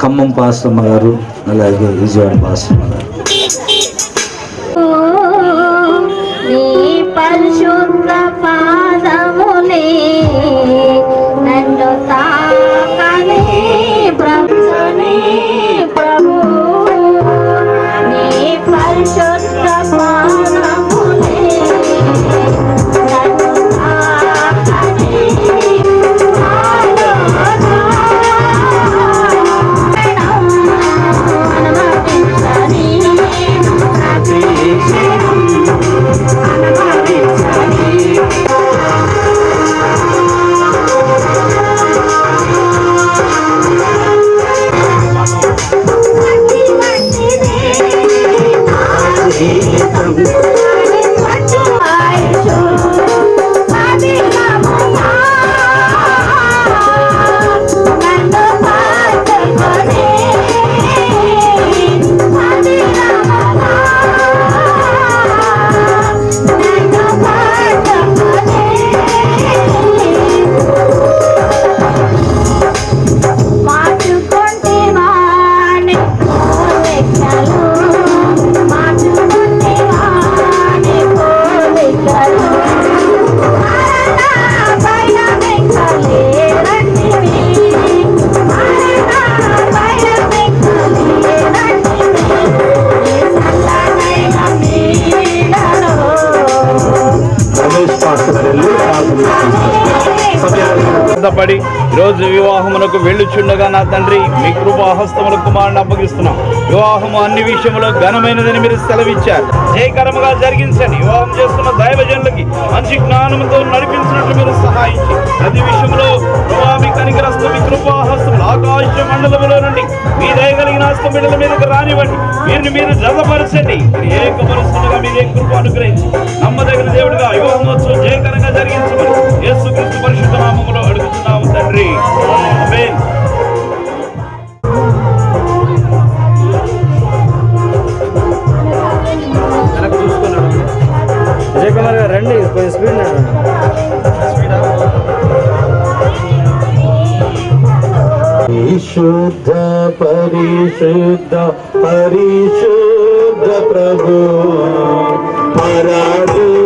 ఖమ్మం పాస్టమ్మ గారు, అలాగే విజయవాడ పాస్టమ్మ గారు. పరిశుద్ధ పాదములే నన్ను తాకని ప్రభు, నీ పరిశుద్ధ పాదములే నన్ను తాకని పడి ఈరోజు వివాహమునకు వెళ్ళుచుండగా నా తండ్రి మీ కృపాహస్తముల కుమారుని అప్పగిస్తున్నాం. వివాహము అన్ని విషయంలో ఘనమైనదని మీరు సెలవిచ్చారు. జయకరముగా జరిగించండి. వివాహం చేస్తున్న దైవజనులకి మంచి జ్ఞానంతో నడిపించినట్లు మీరు సహాయించి ప్రతి విషయంలో మీ కనికరస్తం, మీ కృపాహస్తములు ఆకాశ మండలములో నుండి మీ దయగలిగిన హస్తం బిడ్డల మీదకి రానివ్వండి. మీరు జతపరచండి. మీరు ఏకపరుస్తుండగా మీరే కృప అనుగ్రహించి నమ్మదగిన దేవుడిగా వివాహమోత్సవం జయకరంగా జరిగించమని యేసుక్రీస్తు పరిశుద్ధ నామములో అడుగుతున్నాము తండ్రి. ఆమేన్. విజయ్ కుమార్ గారు రండి, కొంచెం స్పీడ్. పరిశుద్ధ పరిశుద్ధ పరిశుద్ధ ప్రభు పరాడుతాలైన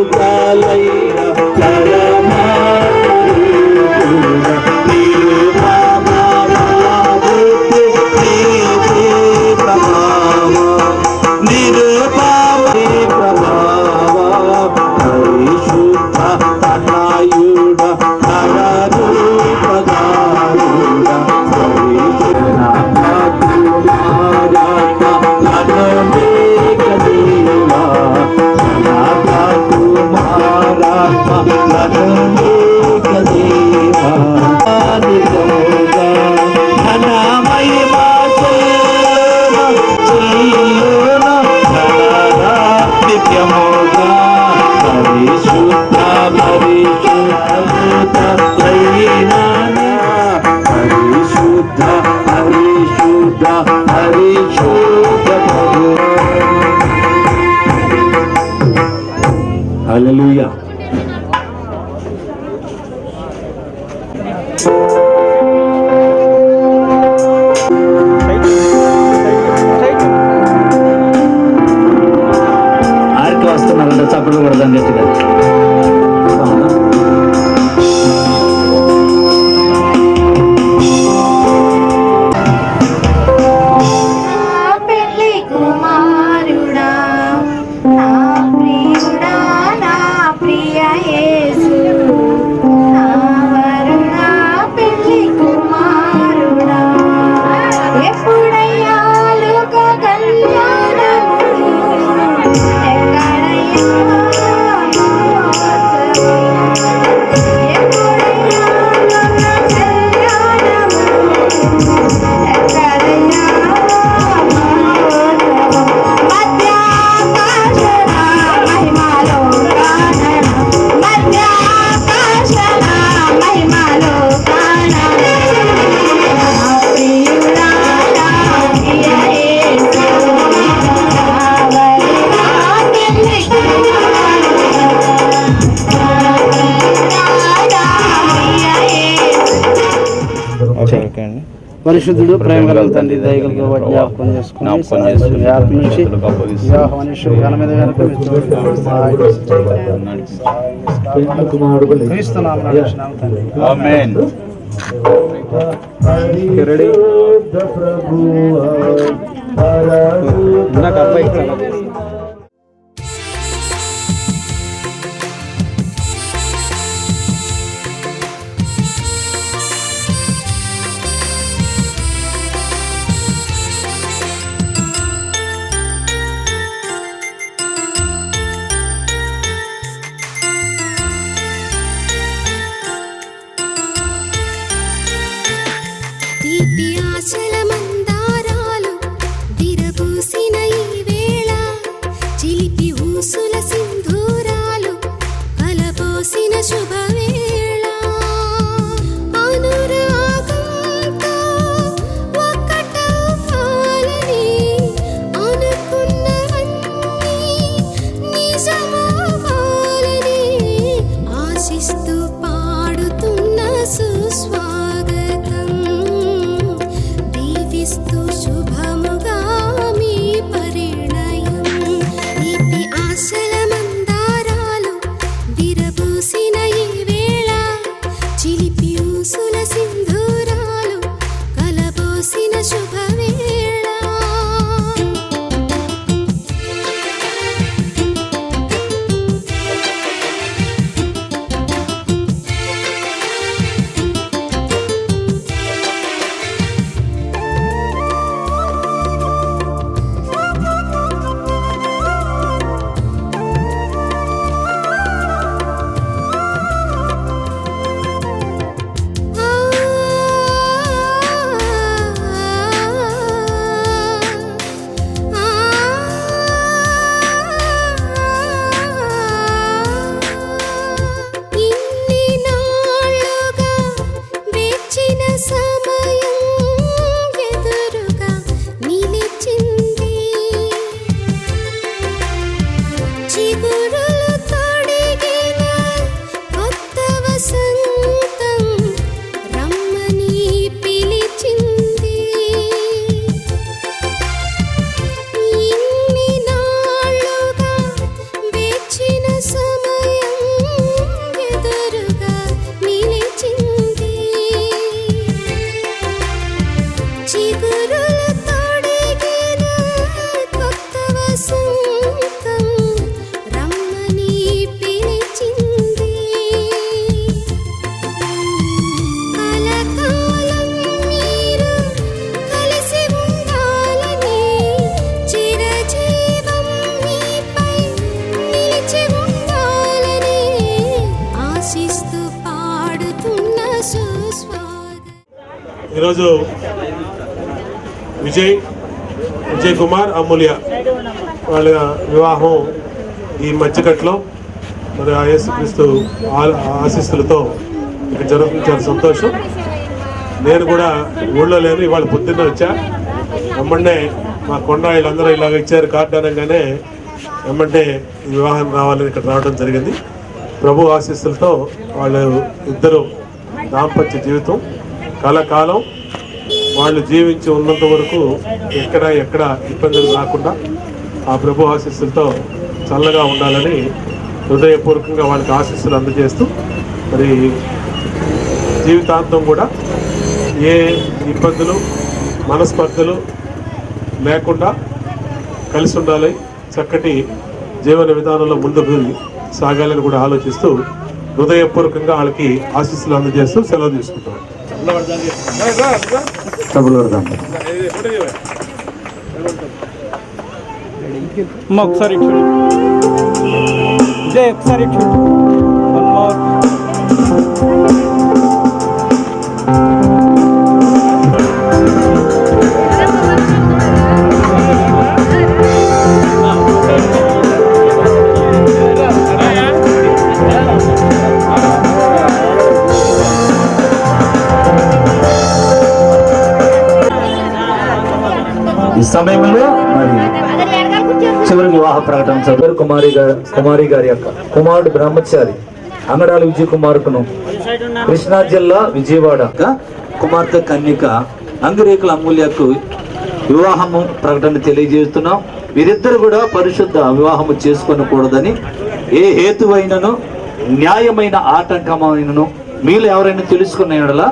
హల్లెలూయా. ఆరికి వస్తున్నారంటే చప్పుడు కొడదాం గట్టిగా. పరిశుద్ధుడు ప్రేమ గల తండ్రి దయగలిగే జ్ఞాపకం చేసుకుని యాప్ నుంచి వివాహం అనేసి ఘన మీద కనుక క్రీస్తున్నాం తండ్రి. ఆమేన్. రెడీ నాకు అబ్బాయి తీపి ఆశల మందారాలు విరబూసిన ఈ వేళ, చిలిపి ఊసుల సింధూరాలు కలబోసిన శుభవేళ. అనురాగంతో ఒక్కటవ్వాలని అనుకున్నవన్నీ నిజమవ్వాలని ఆశిస్తూ పాడుతున్న సుస్వాగతం. దీవిస్తూ శుభముగా మీ పరిణయం. తీపి ఆశల మందారాలు విరబూసిన ఈ వేళ, చిలిపి ఊసుల సింధూరాలు కలబోసిన శుభవేళ. ఇన్ని నాళ్ళుగా వేచిన సమయం ఎదురుగా నిలిచింది. చిగురులు తొడిగిన కొత్త వసంతం రమ్మని పిలిచింది. ఇన్ని నాళ్ళుగా వేచిన సమయం ఎదురుగా నిలిచింది. చిగురులు తొడిగిన కొత్త వసంతం రమ్మని పిలిచింది. కలకాలం మీరు కలిసి ఉండాలని, చిరజీవం మీపై నిలిచి ఉండాలని ఆశిస్తూ పాడుతున్న సుస్వాగతం. ఈరోజు విజయ్ కుమార్ అమూల్య వాళ్ళ వివాహం ఈ మధ్యకట్లో మరి యేసుక్రీస్తు ఆశీస్సులతో ఇక్కడ జరుగుతుంది. చాలా సంతోషం. నేను కూడా ఊళ్ళో లేను, ఇవాళ పొద్దున్నే వచ్చా. ఎమ్మంటే మా కొండ వీళ్ళందరూ ఇలాగ ఇచ్చారు కార్డు అనగానే ఎమ్మంటే ఈ వివాహం రావాలని ఇక్కడ రావడం జరిగింది. ప్రభు ఆశీస్సులతో వాళ్ళు ఇద్దరు దాంపత్య జీవితం కలకాలం వాళ్ళు జీవించి ఉన్నంత వరకు ఎక్కడ ఇబ్బందులు రాకుండా ఆ ప్రభు ఆశీస్సులతో చల్లగా ఉండాలని హృదయపూర్వకంగా వాళ్ళకి ఆశీస్సులు అందజేస్తూ మరి జీవితాంతం కూడా ఏ ఇబ్బందులు మనస్పర్ధలు లేకుండా కలిసి ఉండాలి, చక్కటి జీవన విధానంలో ముందుకు సాగాలని కూడా ఆలోచిస్తూ హృదయపూర్వకంగా వాళ్ళకి ఆశీస్సులు అందజేస్తూ సెలవు తీసుకుంటాం. ఒకసారి చూడు ఇదే, ఒకసారి చూడు. One more. ఈ సమయంలో మరి చివరి వివాహ ప్రకటన చదువు కుమారి గారి యొక్క కుమారుడు బ్రహ్మచారి అంగడాల విజయ కుమార్కును కృష్ణా జిల్లా విజయవాడ కుమార్తె కన్యక అంగిరేకుల అమూల్యకు వివాహము ప్రకటన తెలియజేస్తున్నాం. వీరిద్దరు కూడా పరిశుద్ధ వివాహము చేసుకొనకూడదని ఏ హేతువైనను న్యాయమైన ఆటంకమైనను మీలో ఎవరైనా తెలుసుకున్న యెడల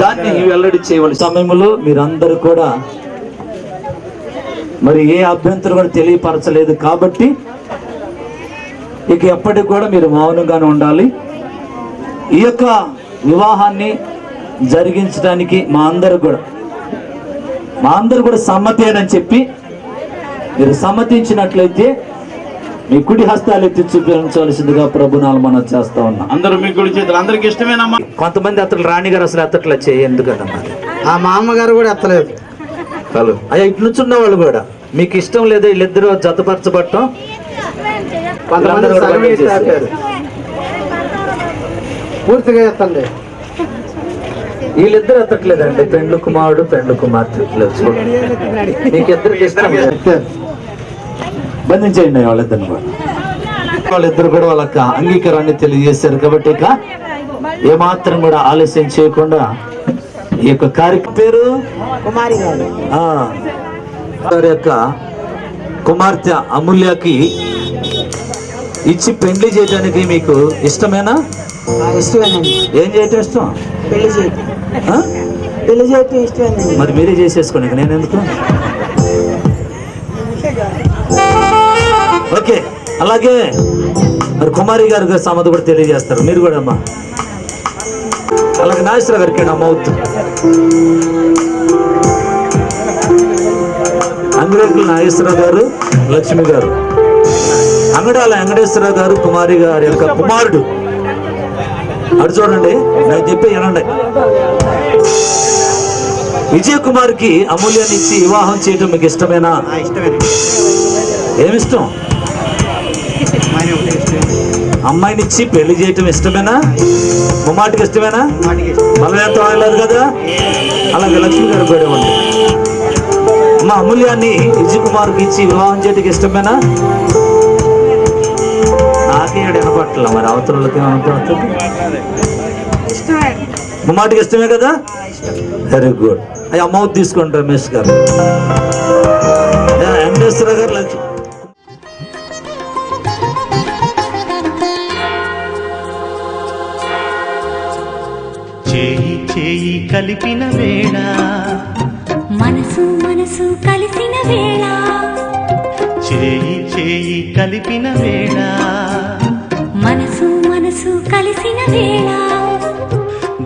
దాన్ని వెల్లడి చేయవలసిన సమయంలో మీరందరూ కూడా మరి ఏ అభ్యంతరం కూడా తెలియపరచలేదు కాబట్టి ఇక ఎప్పటికి కూడా మీరు మౌనంగానే ఉండాలి. ఈ యొక్క వివాహాన్ని జరిగించడానికి మా అందరు కూడా సమ్మతి అని చెప్పి మీరు సమ్మతించినట్లయితే మీ కుడి హస్తాలు ఎత్తి చూపించవలసిందిగా ప్రభునాలు మనం చేస్తా ఉన్నాం. అందరూ మీ కుడి చేతులు అందరికి ఇష్టమేనమ్మా. కొంతమంది అతను రాణిగారు అసలు ఎత్తట్లా చేయి ఎందుకన్నమాట ఆ మా అమ్మగారు కూడా ఎత్తలేదు. హలో అయ్యా ఇటు నుంచున్న వాళ్ళు కూడా మీకు ఇష్టం లేదు వీళ్ళిద్దరూ జతపరచబట్టం. కొంతమంది సగం ఎత్తి ఆపారు. పూర్తిగా ఎత్తండి. వీళ్ళిద్దరు ఎత్తట్లేదండి, పెండ్లు కుమారుడు పెండ్లు కుమార్తె. మీకు ఇద్దరికి ఇష్టం లేదు. బంధించేయండి వాళ్ళిద్దరిని కూడా. వాళ్ళిద్దరు కూడా వాళ్ళ అంగీకారాన్ని తెలియజేశారు కాబట్టి ఇక ఏమాత్రం కూడా ఆలస్యం చేయకుండా ఈ యొక్క కార్యక్రమం పేరు వారి యొక్క కుమార్తె అమూల్యకి ఇచ్చి పెళ్లి చేయడానికి మీకు ఇష్టమేనా? ఇష్టమేనండి. ఏం చేయటం ఇష్టం? పెళ్లి చేయటం. ఆ? పెళ్లి చేయటం ఇష్టమేనండి. మరి మీరే చేసేసుకోండి, నేను ఎందుకు? ఓకే, అలాగే మరి కుమారి గారికి సమత కూడా తెలియజేస్తారు మీరు కూడా అమ్మా. అలాగే నాగేశ్వర గారికి అమ్మవుతు అంగిరేకుల నాగేశ్వరరావు గారు, లక్ష్మి గారు, అంగడాల వెంకటేశ్వరరావు గారు కుమారి గారి యొక్క కుమారుడు. అటు చూడండి, నేను చెప్పి వినండి. విజయ్ కుమార్కి అమూల్యాన్ని ఇచ్చి వివాహం చేయడం మీకు ఇష్టమేనా? ఏమిష్టం? అమ్మాయిని ఇచ్చి పెళ్లి చేయటం ఇష్టమేనా? ముమ్మాటికి ఇష్టమేనా? బలవేంత వాడలేదు కదా. అలాగే లక్ష్మి గారు కూడా ఉంది. అమ్మ అమూల్యాన్ని విజయ్ కుమార్కి ఇచ్చి వివాహం చేయటం ఇష్టమేనా? నాకే వినపట్ల, మరి అవతలకి ఏమనుకుంటుంది? ముమ్మాటికి ఇష్టమే కదా. Very good. అవి అమౌంట్ తీసుకోండి రమేష్ గారు, వెంకటేశ్వర గారు, లక్ష్మి. చేయి చేయి కలిపిన వేళ, మనసు మనసు కలిసిన వేళ, చేయి చేయి కలిపిన వేళ, మనసు మనసు కలిసిన వేళ,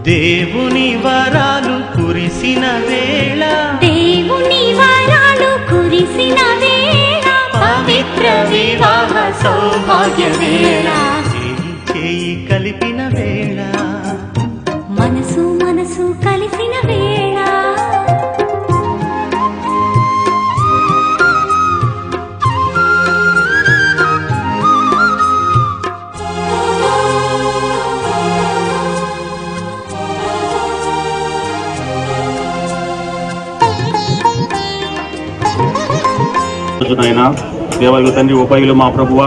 దేవుని వరాలు కురిసిన వేళ, దేవుని వరాలు కురిసిన వేళ, పవిత్ర వివాహ సౌభాగ్య వేళ, చేయి చేయి కలిపిన వేళ, మనసు మనసు కలిసిన వేళ. దేవాలయ తండ్రి ఉపాయులు మా ప్రభువ,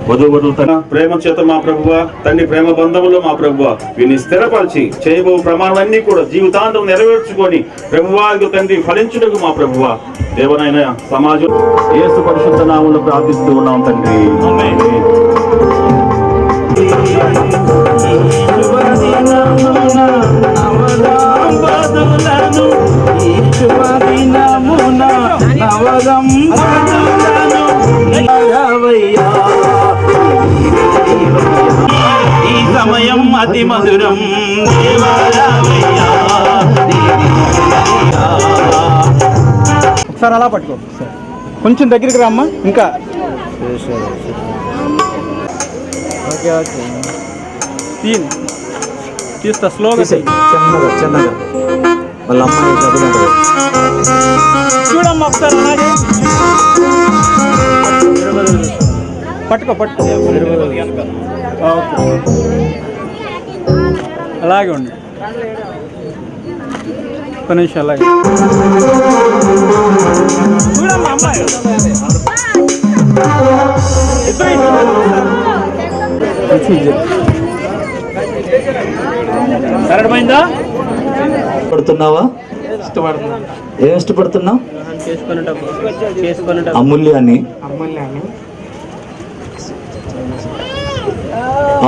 వధువులు తన ప్రేమ చేత మా ప్రభువ, తండ్రి ప్రేమ బంధములు మా ప్రభువ, వీరిని స్థిరపరిచి చేయబో ప్రమాణాలన్నీ కూడా జీవితాంతం నెరవేర్చుకొని ప్రభువాకు తండ్రి ఫలించుటకు మా ప్రభువ, దేవనైన సమాజం యేసు పరిశుద్ధ నామములో ప్రార్థిస్తూ ఉన్నాం తండ్రి. ఈ సమయం అతి మధురం, ఒకసారి అలా పట్టుకో, కొంచెం దగ్గరికి రామ్మా. ఇంకా ఓకే ఓకే, తీస్తా స్లోగా. చిన్నగా చిన్నగా వాళ్ళ అమ్మాయి చదువుకుంటారు. చూడమ్మా ఒకసారి అలాగే పట్టుకో పట్టుకో. ఓకే, అలాగే ఉండి ఒక నిమిషం అలాగే చూడమ్మా అమ్మాయి. పడుతున్నావా? ఇష్టపడుతున్నాను. ఏం ఇష్టపడుతున్నావు? చేసుకునేటప్పుడు అమూల్యాన్ని అమూల్యాన్ని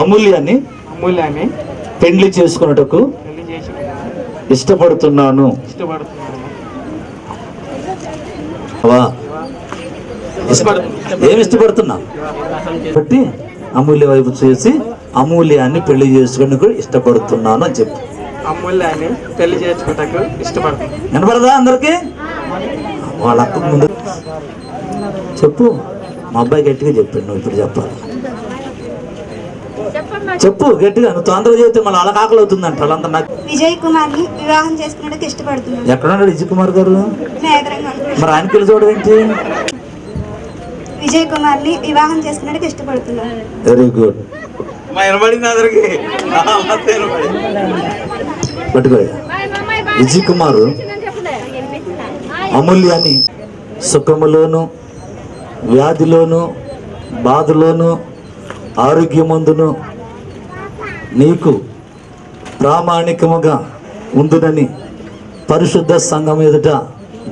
అమూల్యాన్ని అమూల్యాన్ని పెండ్లి చేసుకున్నటకు పెళ్లి చేసి ఇష్టపడుతున్నాను. ఇష్టపడుతున్నాను. వా ఏమి ఇష్టపడుతున్నావు? బట్టి అమూల్య వైపు చేసి అమూల్యాన్ని పెళ్లి చేసుకుని ఇష్టపడుతున్నాను అని చెప్పు. అమూల్యాన్ని పెళ్లి చేసుకుంటకు ఇష్టపడుతున్నాను. వినపడదా అందరికి? వాళ్ళ అక్క ముందు చెప్పు. మా అబ్బాయి గట్టిగా చెప్పాడు, నువ్వు ఇప్పుడు చెప్పాలి. చెప్పు గట్టిగా. నువ్వు తొందరగా చెప్తే మళ్ళీ అలా ఆకలి అవుతుందంట వాళ్ళంతా. నాకు విజయ్ కుమార్ని వివాహం చేసుకున్నట్టుకు ఇష్టపడుతున్నాను. ఎక్కడ ఉన్నాడు విజయ్ కుమార్ గారు? మేదరంగా ఉన్నాడు. మరి ఆయన పిల్ల చూడడం ఏంటి? విజయ్ కుమార్ని వివాహం చేసుకున్నట్టుకు ఇష్టపడుతున్నాను. Very good. పట్టుకో. విజయ్ కుమారు అమూల్యాన్ని సుఖములోను వ్యాధిలోను బాధలోను ఆరోగ్యమందును నీకు ప్రామాణికముగా ఉందునని పరిశుద్ధ సంఘం ఎదుట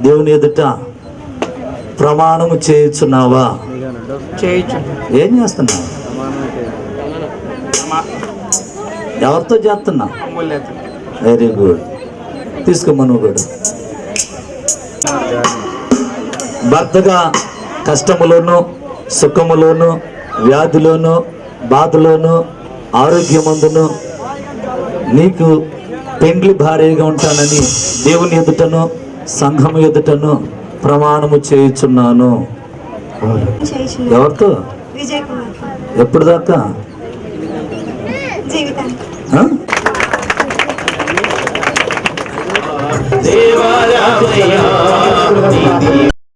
దేవుని ఎదుట ప్రమాణము చేయుచున్నావా? చేయొచ్చు. ఏం చేస్తున్నావు? ఎవరితో చేస్తున్నావు? అమూల్యత. Very good. తీసుకోమ్మా నువ్వు కూడా. భర్తగా కష్టములోను సుఖములోను వ్యాధిలోను బాధలోను ఆరోగ్యమందును నీకు పెండ్లి భార్యగా ఉంటానని దేవుని ఎదుటను సంఘం ఎదుటను ప్రమాణము చేయుచున్నాను. చేయుచున్నాను. ఎవరితో? విజయ్ కుమార్. ఎప్పుడు దాకా? జీవితానికి. ఆ?